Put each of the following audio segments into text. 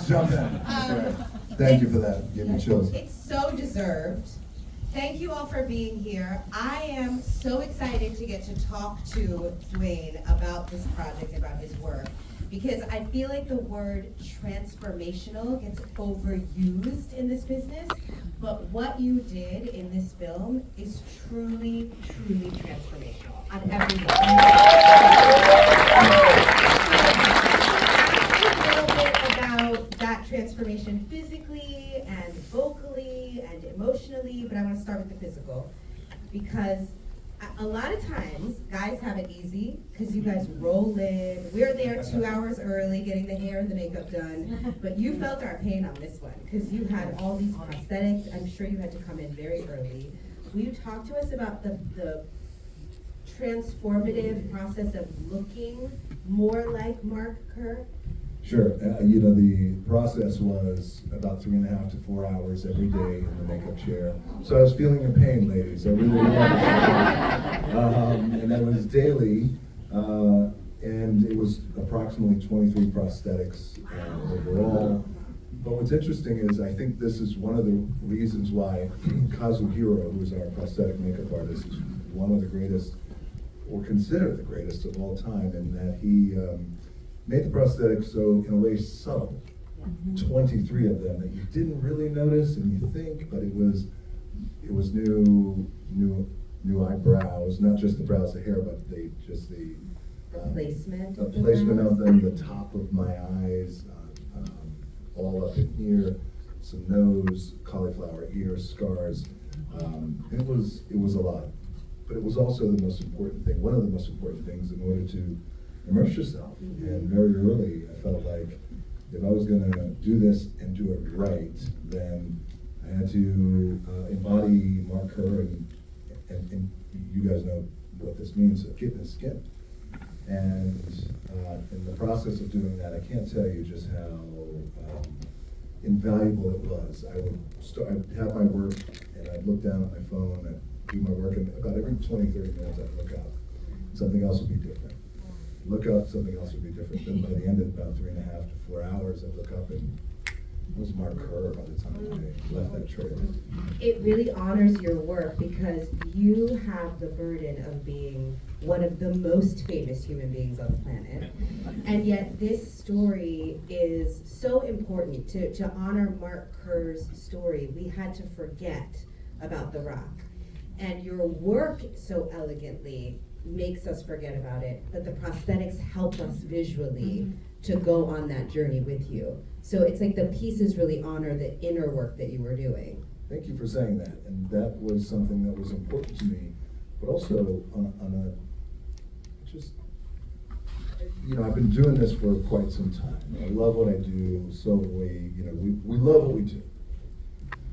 jump in. Thank you for that. Give me chills. It's so deserved. Thank you all for being here. I am so excited to get to talk to Dwayne about this project, about his work, because I feel like the word transformational gets overused in this business, but what you did in this film is truly, truly transformational on every level. A little bit about that transformation physically and vocally and emotionally, but I want to start with the physical, because a lot of times guys have it easy because you guys roll in. We're there 2 hours early getting the hair and the makeup done, but you felt our pain on this one because you had all these prosthetics. I'm sure you had to come in very early. Will you talk to us about the transformative process of looking more like Mark Kerr? Sure. The process was about 3.5 to 4 hours every day in the makeup chair. So I was feeling your pain, ladies. I really was. And that was daily, and it was approximately 23 prosthetics overall. But what's interesting is I think this is one of the reasons why Kazuhiro, who is our prosthetic makeup artist, is one of the greatest, or considered the greatest of all time, in that he made the prosthetics so, in a way, subtle. 23 of them that you didn't really notice and you think, but it was new eyebrows, not just the brows, the hair, but the placement of them, the top of my eyes, all up in here, some nose, cauliflower ear, scars. It was a lot, but it was also the most important thing. One of the most important things in order to immerse yourself. And very early, I felt like if I was going to do this and do it right, then I had to embody Mark Kerr, and you guys know what this means, a kid in his skin. And in the process of doing that, I can't tell you just how invaluable it was. I'd have my work, and I'd look down at my phone, and do my work, and about every 20, 30 minutes I'd look up. Something else would be different. Look up, something else would be different. Then by the end of about 3.5 to 4 hours, I'd look up, and it was Mark Kerr by the time I left that trailer. It really honors your work because you have the burden of being one of the most famous human beings on the planet. And yet this story is so important. To honor Mark Kerr's story, we had to forget about The Rock. And your work so elegantly makes us forget about it, but the prosthetics help us visually to go on that journey with you. So it's like the pieces really honor the inner work that you were doing. Thank you for saying that, and that was something that was important to me, but also on a, just, I've been doing this for quite some time. I love what I do, so we love what we do.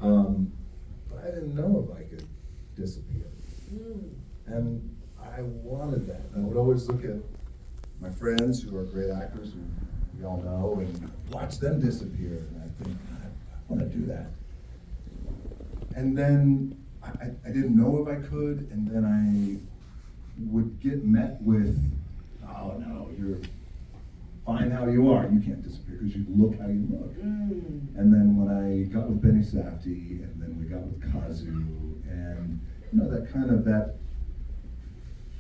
But I didn't know if I could disappear. And I wanted that. I would always look at my friends who are great actors, who we all know, and watch them disappear. And I think, I want to do that. And then I didn't know if I could, and then I would get met with, oh no, you're fine how you are. You can't disappear because you look how you look. And then when I got with Benny Safdie, and then we got with Kazu, and that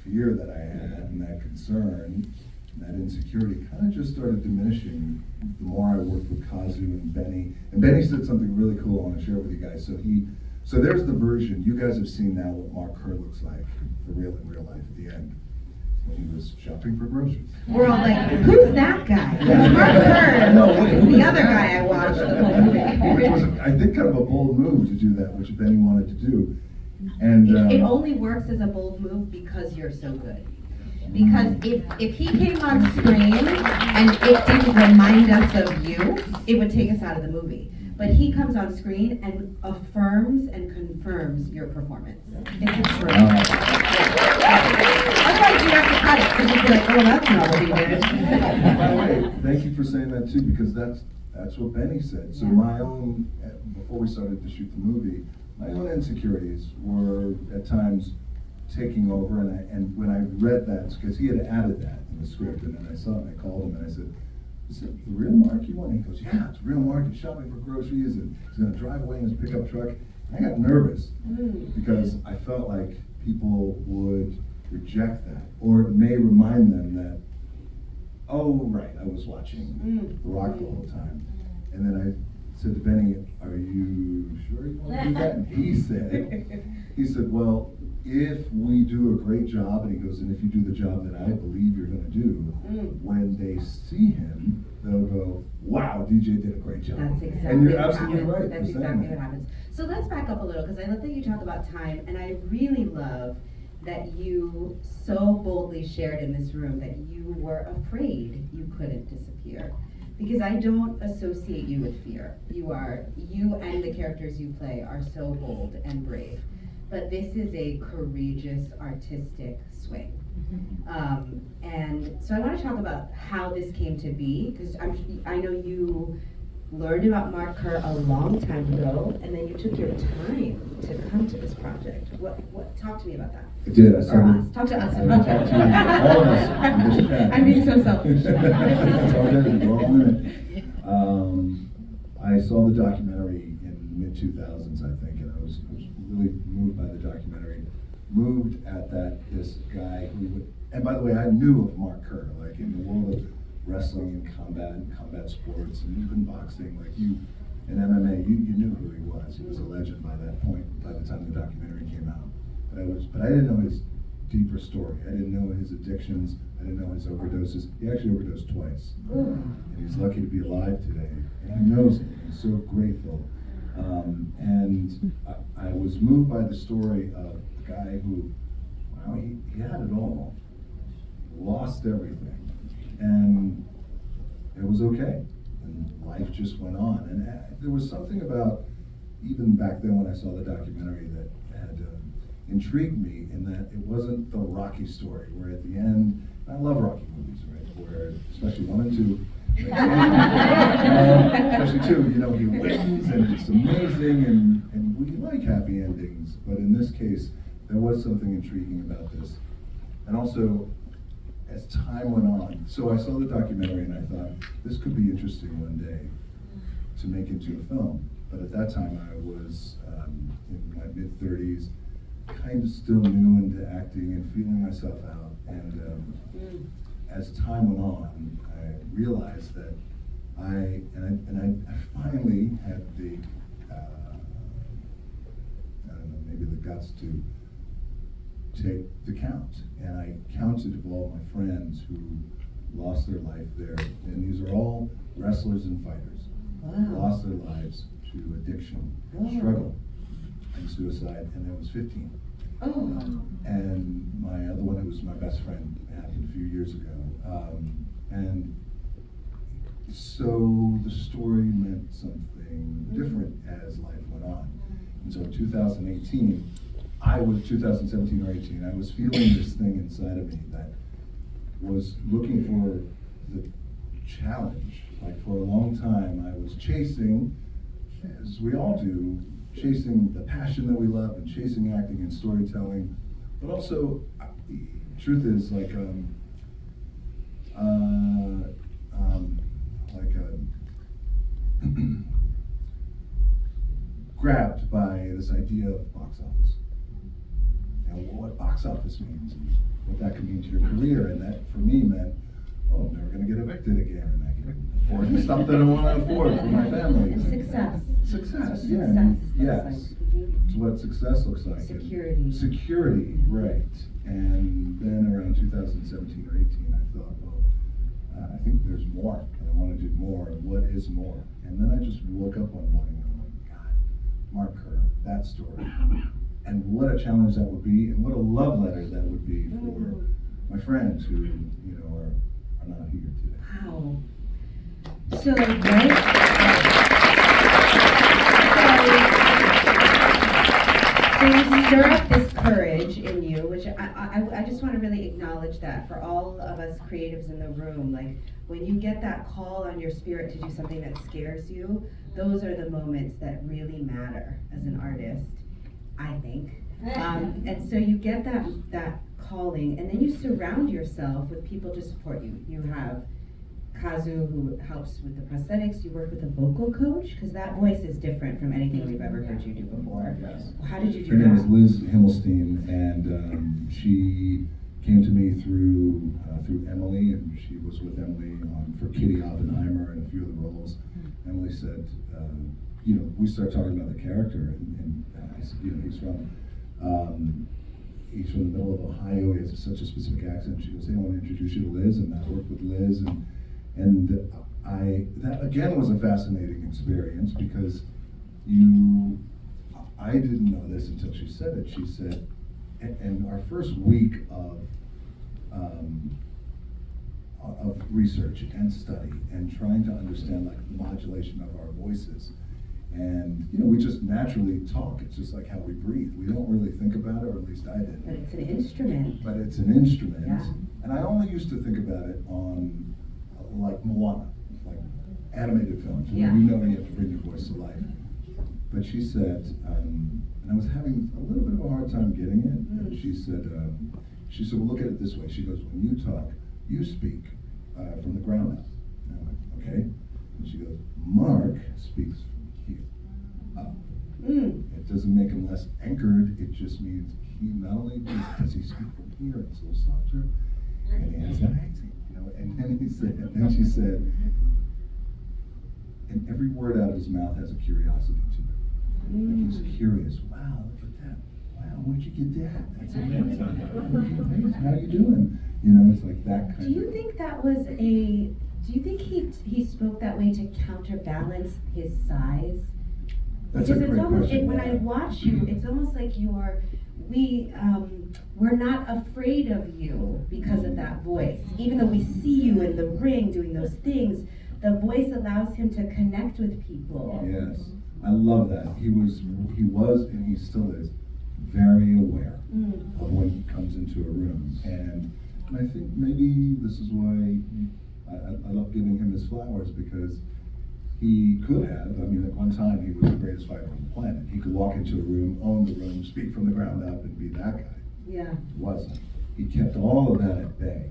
fear that I had and that concern, that insecurity kind of just started diminishing the more I worked with Kazu and Benny. And Benny said something really cool I want to share with you guys. So there's the version. You guys have seen now what Mark Kerr looks like for real in real life at the end, when he was shopping for groceries. We're all like, who's that guy? Mark Kerr is the other guy I watched the whole movie. Which was, I think, kind of a bold move to do that, which Benny wanted to do. And it only works as a bold move because you're so good. Because if he came on screen and it didn't remind us of you, it would take us out of the movie. But he comes on screen and affirms and confirms your performance. It's extraordinary. Otherwise, you have to cut it because you'd be like, oh, that's not what he did. By the way, thank you for saying that too, because that's what Benny said. So my own, before we started to shoot the movie, my own insecurities were at times taking over, and when I read that, because he had added that in the script, and then I saw it and I called him and I said, is it the real Mark you want? And he goes, yeah, it's real Mark. He's shopping for groceries and he's going to drive away in his pickup truck. I got nervous because I felt like people would reject that, or it may remind them that, oh, right, I was watching The Rock the whole time. And then I said to Benny, are you sure you want to do that? And he said, well, if we do a great job, and he goes, and if you do the job that I believe you're going to do, when they see him, they'll go, wow, DJ did a great job. That's exactly and you're what absolutely happens. right. That's exactly what happens. So let's back up a little, because I love that you talk about time, and I really love that you so boldly shared in this room that you were afraid you couldn't disappear. Because I don't associate you with fear. You and the characters you play are so bold and brave. But this is a courageous, artistic swing. And so I want to talk about how this came to be, because I know you learned about Mark Kerr a long time ago, and then you took your time to come to this project. Talk to me about that. I did. Talk to us. I talked to all of us in this chat. I'm being so selfish. It's all good. We're all in it. I saw the documentary in the mid-2000s, I think, and I was really moved by the documentary. Moved at this guy who would, and by the way, I knew of Mark Kerr, like in the world of wrestling and combat sports, and even boxing, like you, in MMA, you knew who he was. He was a legend by that point, by the time the documentary came out. But I didn't know his deeper story. I didn't know his addictions. I didn't know his overdoses. He actually overdosed twice. And he's lucky to be alive today. And he knows it. He's so grateful. And I was moved by the story of a guy who, wow, he had it all. Lost everything. And it was okay. And life just went on. And there was something about, even back then when I saw the documentary, that had intrigued me in that it wasn't the Rocky story, where at the end, I love Rocky movies, right? Where, especially 1 and 2, especially 2, he wins and it's amazing, and we like happy endings. But in this case, there was something intriguing about this. And also, as time went on, so I saw the documentary and I thought, this could be interesting one day to make into a film. But at that time, I was in my mid-30s, kind of still new into acting and feeling myself out. And as time went on, I realized that I finally had the, I don't know, maybe the guts to take the count. And I counted of all my friends who lost their life there. And these are all wrestlers and fighters. Wow. Lost their lives to addiction, struggle, and suicide, and there was 15. And my other one, who was my best friend, happened a few years ago. And so the story meant something different as life went on. And so in 2017 or 18, I was feeling this thing inside of me that was looking for the challenge. Like for a long time, I was chasing, as we all do, chasing the passion that we love and chasing acting and storytelling. But also, the truth is grabbed by this idea of box office. And what box office means and what that could mean to your career. And that for me meant, oh, I'm never going to get evicted again, and I can afford the stuff that I want to afford for my family. Success. Success, Success. yeah. Yes. It's what success looks like. Security. Security, right. And then around 2017 or 18, I thought, well, I think there's more, and I want to do more. What is more? And then I just woke up one morning and I'm like, God, Mark Kerr, that story. And what a challenge that would be, and what a love letter that would be for my friends who, are not here today. Wow. So, right? So you stir up this courage in you, which I just want to really acknowledge that for all of us creatives in the room. Like, when you get that call on your spirit to do something that scares you, those are the moments that really matter as an artist, I think. And so you get that calling, and then you surround yourself with people to support you. You have Kazu, who helps with the prosthetics. You work with a vocal coach, because that voice is different from anything we've ever heard you do before. Yes. How did you do Her that? name is Liz Himmelstein, and she came to me through Emily, and she was with Emily for Kitty Oppenheimer and a few of the roles. Emily said, we started talking about the character, and I said, he's from the middle of Ohio. He has such a specific accent. She goes, hey, I want to introduce you to Liz, and I worked with Liz, and that again was a fascinating experience because I didn't know this until she said it. She said, and our first week of research and study and trying to understand like the modulation of our voices. And we just naturally talk. It's just like how we breathe. We don't really think about it, or at least I didn't. But it's an instrument. But it's an instrument. Yeah. And I only used to think about it on like Moana, like animated films, where Yeah. you have to bring your voice to life. But she said, and I was having a little bit of a hard time getting it. And she said, well, look at it this way. She goes, when you talk, you speak from the ground up. And I'm like, okay. And she goes, Mark speaks from here up. It doesn't make him less anchored. It just means he not only does he speak from here, it's a little softer, and he has that accent, And then she said, and every word out of his mouth has a curiosity to it. Like he's curious. Wow, look at that. Wow, where'd you get that? That's amazing. How you doing? It's like that kind of. Do you think that was do you think he spoke that way to counterbalance his size? That's a Because great it's almost, question. when I watch you, it's almost like we're not afraid of you because of that voice. Even though we see you in the ring doing those things, the voice allows him to connect with people. Yes, I love that. He was, and he still is, very aware of when he comes into a room. And I think maybe this is why I love giving him his flowers, because he could have, at one time he was the greatest fighter on the planet. He could walk into a room, own the room, speak from the ground up, and be that guy. Yeah. He wasn't. He kept all of that at bay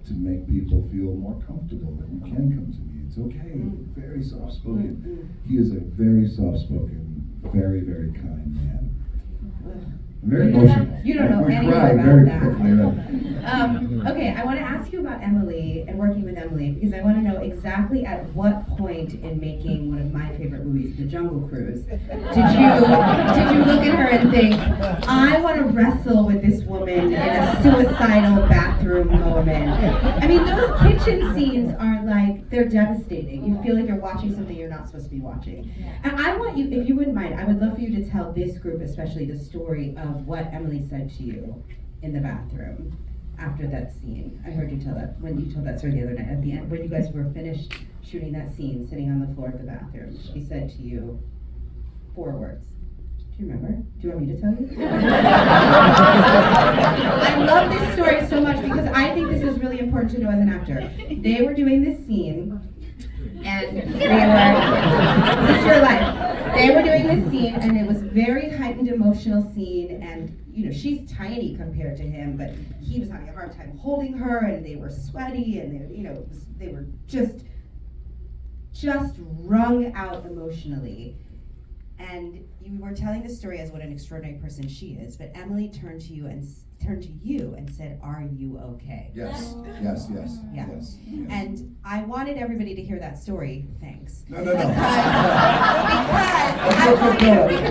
to make people feel more comfortable that you can come to me. It's okay. Very soft-spoken. He is a very soft-spoken, very, very kind man. Very emotional. You don't know we anything cry about very that. quickly. Okay, I want to ask you about Emily and working with Emily, because I want to know exactly at what point in making one of my favorite movies, The Jungle Cruise, did you look at her and think, I want to wrestle with this woman in a suicidal bathroom moment? Those kitchen scenes are like, they're devastating. You feel like you're watching something you're not supposed to be watching. And I want you, if you wouldn't mind, I would love for you to tell this group especially the story of what Emily said to you in the bathroom after that scene. I heard you tell that, when you told that story the other night at the end, when you guys were finished shooting that scene, sitting on the floor of the bathroom. She said to you 4 words. Do you remember? Do you want me to tell you? I love this story so much because I think this is really important to know as an actor. They were doing this scene, and this is your life. They were doing this scene, and it was very heightened emotional scene, and she's tiny compared to him, but he was having a hard time holding her, and they were sweaty, and they were just wrung out emotionally. And you were telling the story as what an extraordinary person she is, but Emily turned to you and said, "Are you okay?" Yes. Yeah. Yes. And I wanted everybody to hear that story. Thanks. No. Because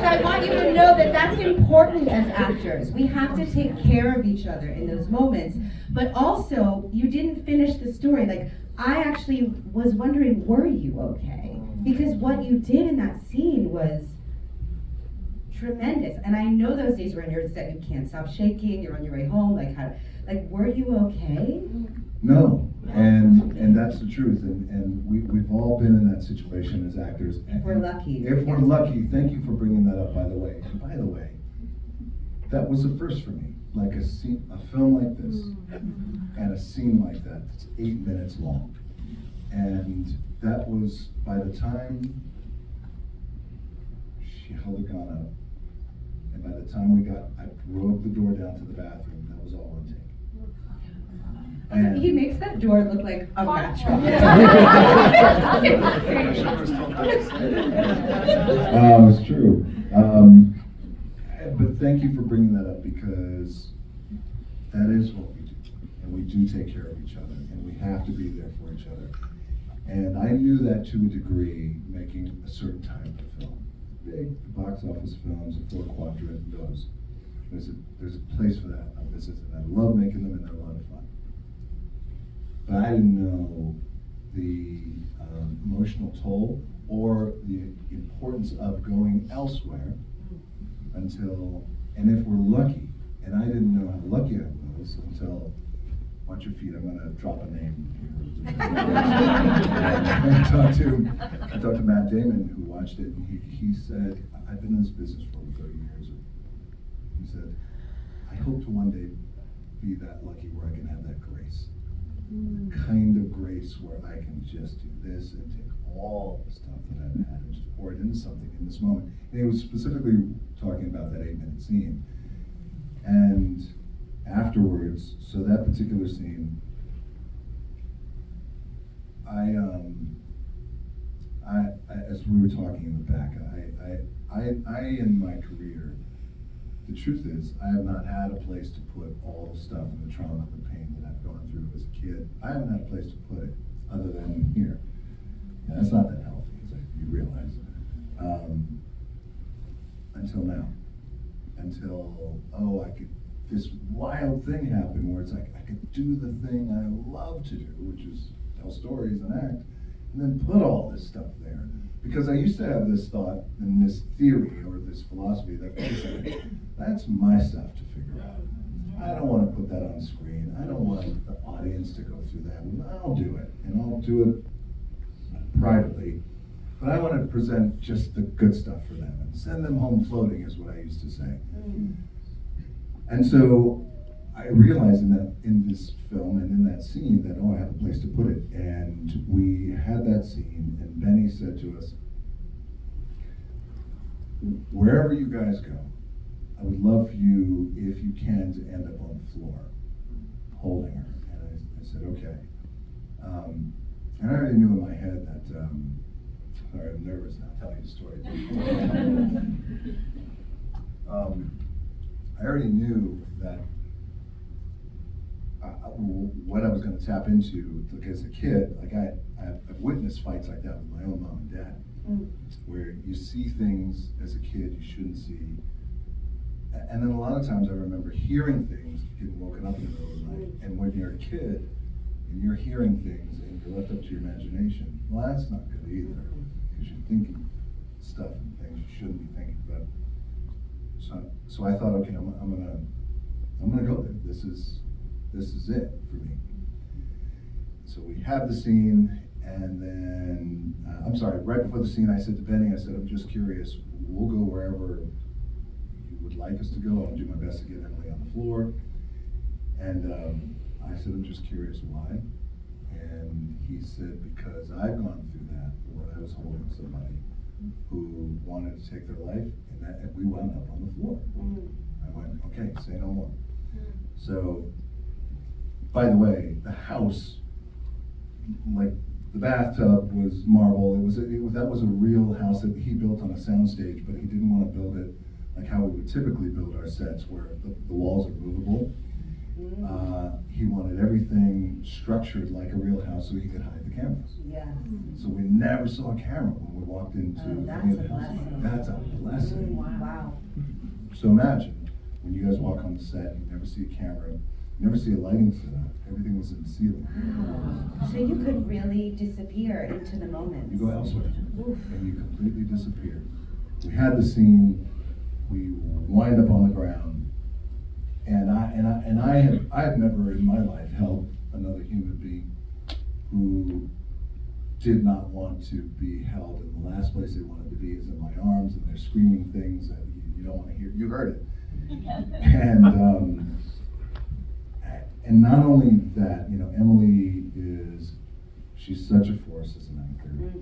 I want you to know that that's important as actors. We have to take care of each other in those moments. But also, you didn't finish the story. Like, I actually was wondering, were you okay? Because what you did in that scene was tremendous. And I know those days were on your set, you can't stop shaking, you're on your way home, were you okay? No, and that's the truth, and we've all been in that situation as actors. If we're lucky. If we're lucky, thank you for bringing that up, by the way. And by the way, that was a first for me. Like a film like this, and a scene like that, it's 8 minutes long. And that was, by the time she held the gun up, and by the time I broke the door down to the bathroom, that was all on tape. And He makes that door look like a natural. it's true. But thank you for bringing that up, because that is what we do. And we do take care of each other, and we have to be there for each other. And I knew that to a degree, making a certain type of film. Big box office films, a 4-quadrant, those. There's a place for that. I visit, and I love making them, and they're a lot of fun. But I didn't know the emotional toll or the importance of going elsewhere until, and if we're lucky, and I didn't know how lucky I was until, watch your feet, I'm gonna drop a name here. I talked to Matt Damon, who watched it, and he said, I've been in this business for over 30 years. He said, I hope to one day be that lucky where I can have that grace. The kind of grace where I can just do this and take all the stuff that I've had and just pour it into something in this moment. And he was specifically talking about that 8-minute scene. And afterwards, so that particular scene, I as we were talking in the back, I in my career, the truth is, I have not had a place to put all the stuff and the trauma and the pain that I've gone through as a kid. I haven't had a place to put it other than here. And that's not that healthy, as you realize. Until now. Until, this wild thing happened where it's like, I could do the thing I love to do, which is tell stories and act, and then put all this stuff there. Because I used to have this thought and this theory or this philosophy that that's my stuff to figure out. I don't want to put that on screen. I don't want the audience to go through that. I'll do it, and I'll do it privately. But I want to present just the good stuff for them and send them home floating, is what I used to say. And so I realized in this film and in that scene that, I have a place to put it. And we had that scene, and Benny said to us, wherever you guys go, I would love for you, if you can, to end up on the floor, holding her. And I said, okay. And I already knew in my head that, sorry, I'm nervous now telling the story. I already knew that what I was going to tap into. Like as a kid, like I've witnessed fights like that with my own mom and dad, where you see things as a kid you shouldn't see. And then a lot of times I remember hearing things, getting woken up in the middle of the night. And when you're a kid and you're hearing things and you're left up to your imagination, well, that's not good either, because you're thinking stuff and things you shouldn't be thinking. But so I thought, okay, I'm gonna go there. This is it for me. So we have the scene, and then right before the scene, I said to Benny, I said, I'm just curious. We'll go wherever you would like us to go. I'll do my best to get Emily on the floor. And I said, I'm just curious why. And he said, because I've gone through that, where I was holding somebody who wanted to take their life, and we wound up on the floor. I went, okay, say no more. So, by the way, the house, like the bathtub was marble. That was a real house that he built on a soundstage, but he didn't want to build it like how we would typically build our sets, where the walls are movable. He wanted everything structured like a real house so he could hide the cameras. Yeah. So we never saw a camera when we walked into any of the houses. That's a blessing. Wow. So imagine when you guys walk on the set, you never see a camera, you never see a lighting setup. Everything was in the ceiling. So you could really disappear into the moment. You go elsewhere, and you completely disappear. We had the scene. We wind up on the ground. And I have never in my life held another human being who did not want to be held, and the last place they wanted to be is in my arms, and they're screaming things that you don't want to hear. You heard it. And not only that, Emily she's such a force as an actor.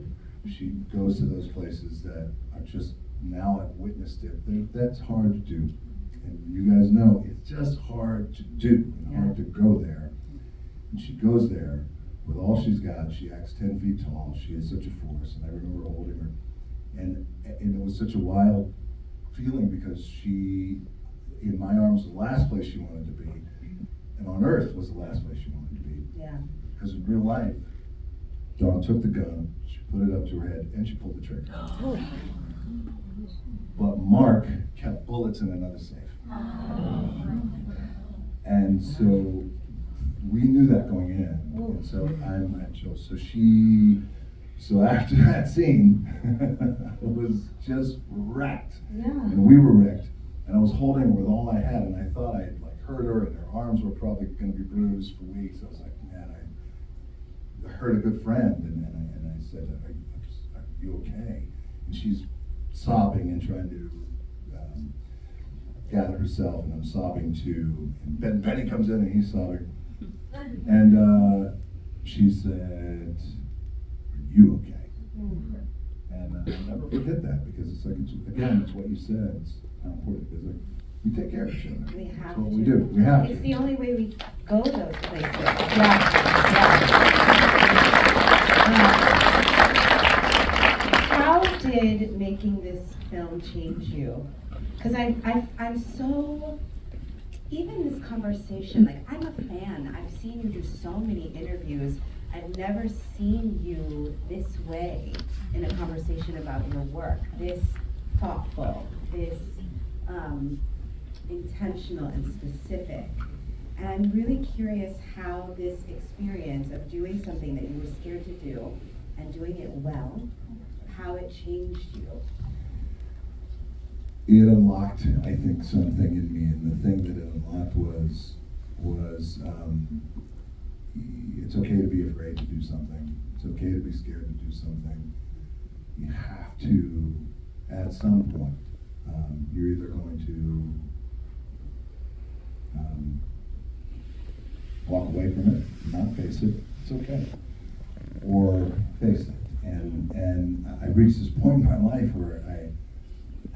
She goes to those places that are just, now I've witnessed it, that's hard to do. And you guys know, it's just hard to do, hard to go there. And she goes there with all she's got. She acts 10 feet tall. She is such a force. And I remember holding her. And it was such a wild feeling because she, in my arms, was the last place she wanted to be. And on earth was the last place she wanted to be. Yeah. Because in real life, Dawn took the gun, she put it up to her head, and she pulled the trigger. But Mark kept bullets in another safe. And so we knew that going in. And so so after that scene, it was just wrecked. Yeah. And we were wrecked. And I was holding her with all I had, and I thought I had like hurt her, and her arms were probably going to be bruised for weeks. I was like, man, I hurt a good friend. And I said, are you okay? And she's sobbing and trying to gather herself, and I'm sobbing too. And Benny comes in and he's sobbing. And she said, are you okay? And I'll never forget that, because it's like, it's what you said. It's how important it is. Like, we take care of each other. We have That's what to. we do. We have It's to. the only way we go those places. How did making this film change you? Because I'm so, even this conversation, like, I'm a fan. I've seen you do so many interviews. I've never seen you this way in a conversation about your work, this thoughtful, this intentional and specific. And I'm really curious how this experience of doing something that you were scared to do and doing it well, how it changed you. It unlocked, I think, something in me, and the thing that it unlocked was it's okay to be afraid to do something. It's okay to be scared to do something. You have to, at some point, you're either going to walk away from it, not face it, it's okay, or face it. And I reached this point in my life where I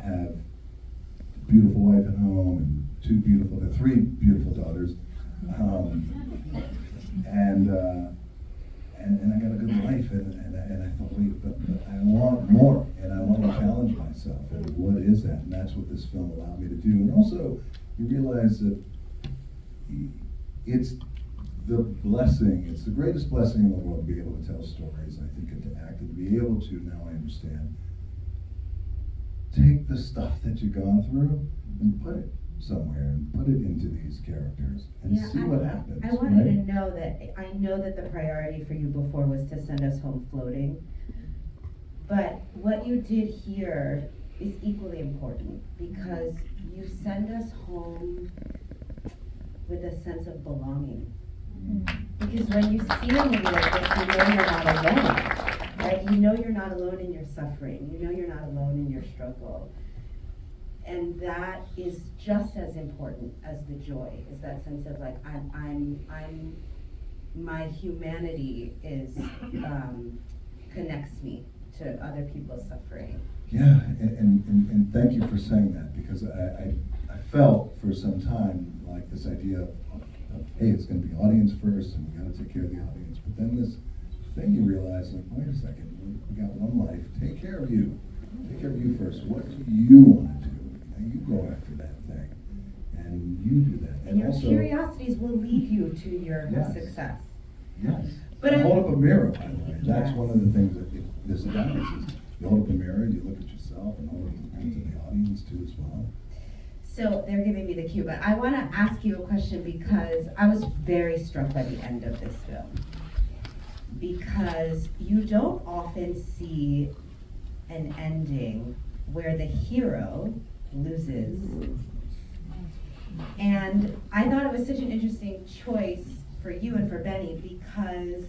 have a beautiful wife at home and three beautiful daughters, and I got a good life, and I thought, wait, but I want more, and I want to challenge myself, and what is that? And that's what this film allowed me to do. And also, you realize that it's the blessing, it's the greatest blessing in the world to be able to tell stories, I think, and to act, and to be able to, now I understand, take the stuff that you've gone through and put it somewhere, and put it into these characters, and see what happens. I want you to know that I know that the priority for you before was to send us home floating, but what you did here is equally important, because you send us home with a sense of belonging. Because when you see a movie like this, you know you're not alone, right? You know you're not alone in your suffering. You know you're not alone in your struggle. And that is just as important as the joy, is that sense of like, my humanity is, connects me to other people's suffering. Yeah, and thank you for saying that, because I felt for some time like this idea of hey, it's going to be audience first, and we got to take care of the audience. But then this thing you realize, like, wait a second, we got one life. Take care of you. Take care of you first. What do you want to do? Now you go after that thing, and you do that. And your also, curiosities will lead you to your Yes. success. Yes. But And hold up a mirror, by the way. That's Yes. one of the things that this does. Is you hold up a mirror, you look at yourself, and hold it to the audience too as well. So they're giving me the cue, but I want to ask you a question, because I was very struck by the end of this film. Because you don't often see an ending where the hero loses. And I thought it was such an interesting choice for you and for Benny, because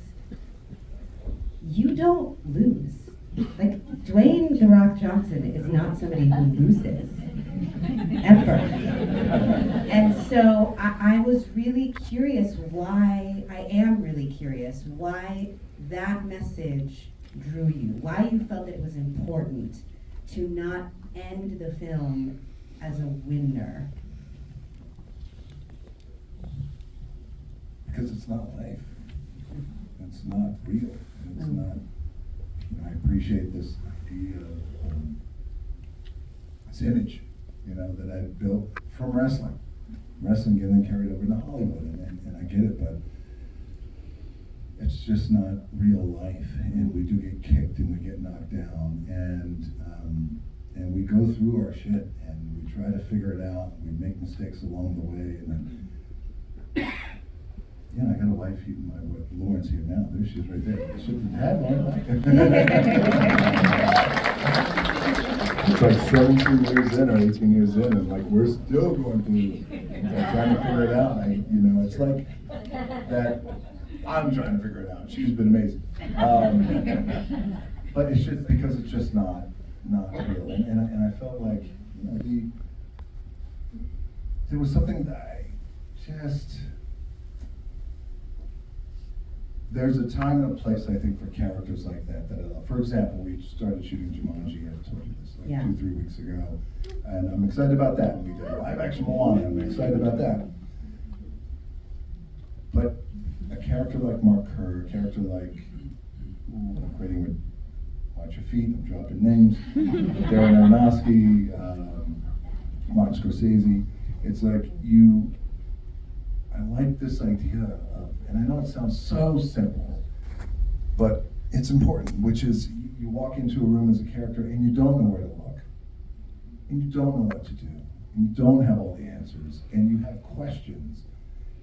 you don't lose. Like, Dwayne "The Rock" Johnson is not somebody who loses. Ever. And so I was really curious why that message drew you, why you felt that it was important to not end the film as a winner. Because it's not life. It's not real. It's not, I appreciate this idea of this image, that I built from wrestling. Wrestling getting carried over to Hollywood, and I get it, but it's just not real life, and we do get kicked and we get knocked down, and we go through our shit, and we try to figure it out, and we make mistakes along the way, and then, I got a wife, Lauren's here now, there she is right there. Should have had Lauren. It's like 17 years in or 18 years in, and like we're still going through, trying to figure it out. It's like that. I'm trying to figure it out. She's been amazing, but it's just because it's just not real. And I felt like there was something that I just. There's a time and a place, I think, for characters like that I love. For example, we started shooting Jumanji, I told you this, 2-3 weeks ago. And I'm excited about that. We did a live action Moana, I'm excited about that. But a character like Mark Kerr, a character like, I'm creating with Watch Your Feet, I'm dropping names, Darren Aronofsky, Martin Scorsese. It's like I like this idea of, and I know it sounds so simple, but it's important, which is you walk into a room as a character and you don't know where to look, and you don't know what to do, and you don't have all the answers, and you have questions.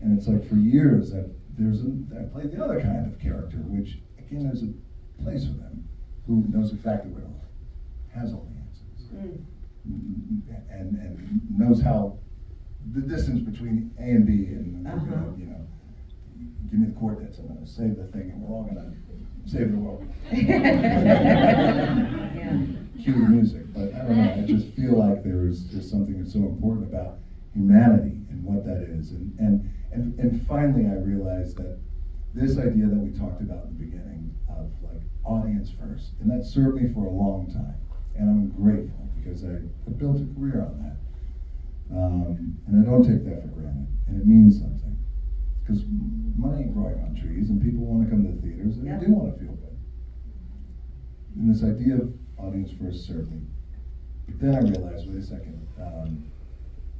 And it's like for years that I played the other kind of character, which again, there's a place for them who knows exactly where to look, has all the answers, and knows how the distance between A and B, and give me the coordinates, I'm going to save the thing, and we're all going to save the world. Cue the music, but I don't know, I just feel like there's something that's so important about humanity and what that is, and finally I realized that this idea that we talked about in the beginning of like audience first, and that served me for a long time, and I'm grateful because I built a career on that. And I don't take that for granted, and it means something. Because money ain't growing on trees, and people want to come to the theaters, and they do want to feel good. And this idea of audience first served me. But then I realized, wait a second,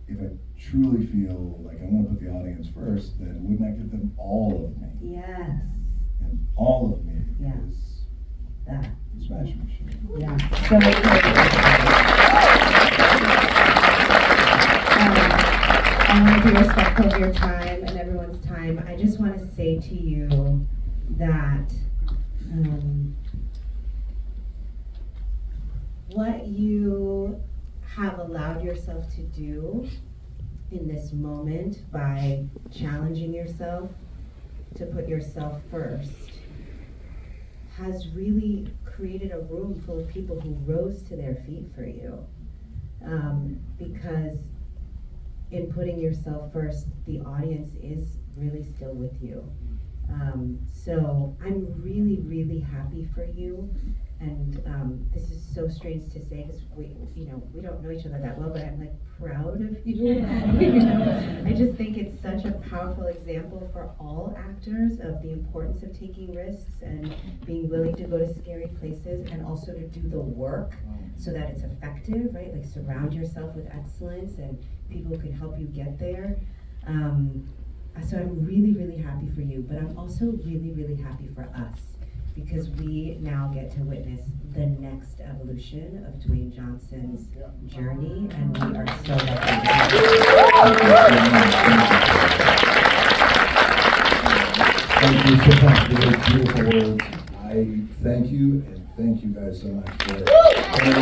if I truly feel like I'm going to put the audience first, then wouldn't I give them all of me? Yes. And all of me is that Smash Machine. Yeah. So I want to be respectful of your time and everyone's time. I just want to say to you that what you have allowed yourself to do in this moment by challenging yourself to put yourself first has really created a room full of people who rose to their feet for you. Because in putting yourself first, the audience is really still with you. So I'm really, really happy for you. And this is so strange to say because we don't know each other that well, but I'm like proud of you. I just think it's such a powerful example for all actors of the importance of taking risks and being willing to go to scary places and also to do the work so that it's effective, right? Like surround yourself with excellence and people who can help you get there. So I'm really, really happy for you, but I'm also really, really happy for us because we now get to witness the next evolution of Dwayne Johnson's journey, and we are so lucky. Thank you so much for those beautiful words. I thank you, and thank you guys so much for coming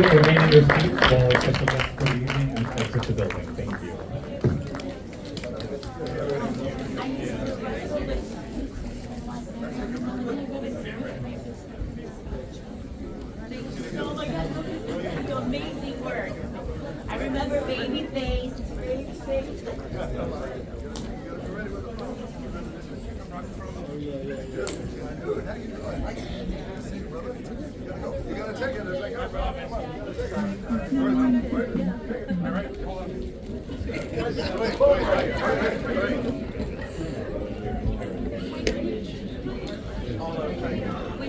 Remain in your seats while special guests for the evening and exit the building. Thank you. Oh my God, you amazing work. I remember baby face. You gotta take it. All right. We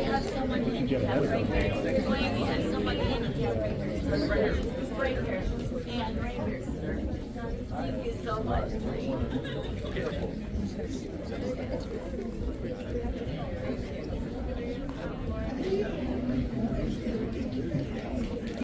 have someone handicapped right here. Dwayne, we have someone handicapped right here. Right here. And right here, sir. Thank you so much, Dwayne.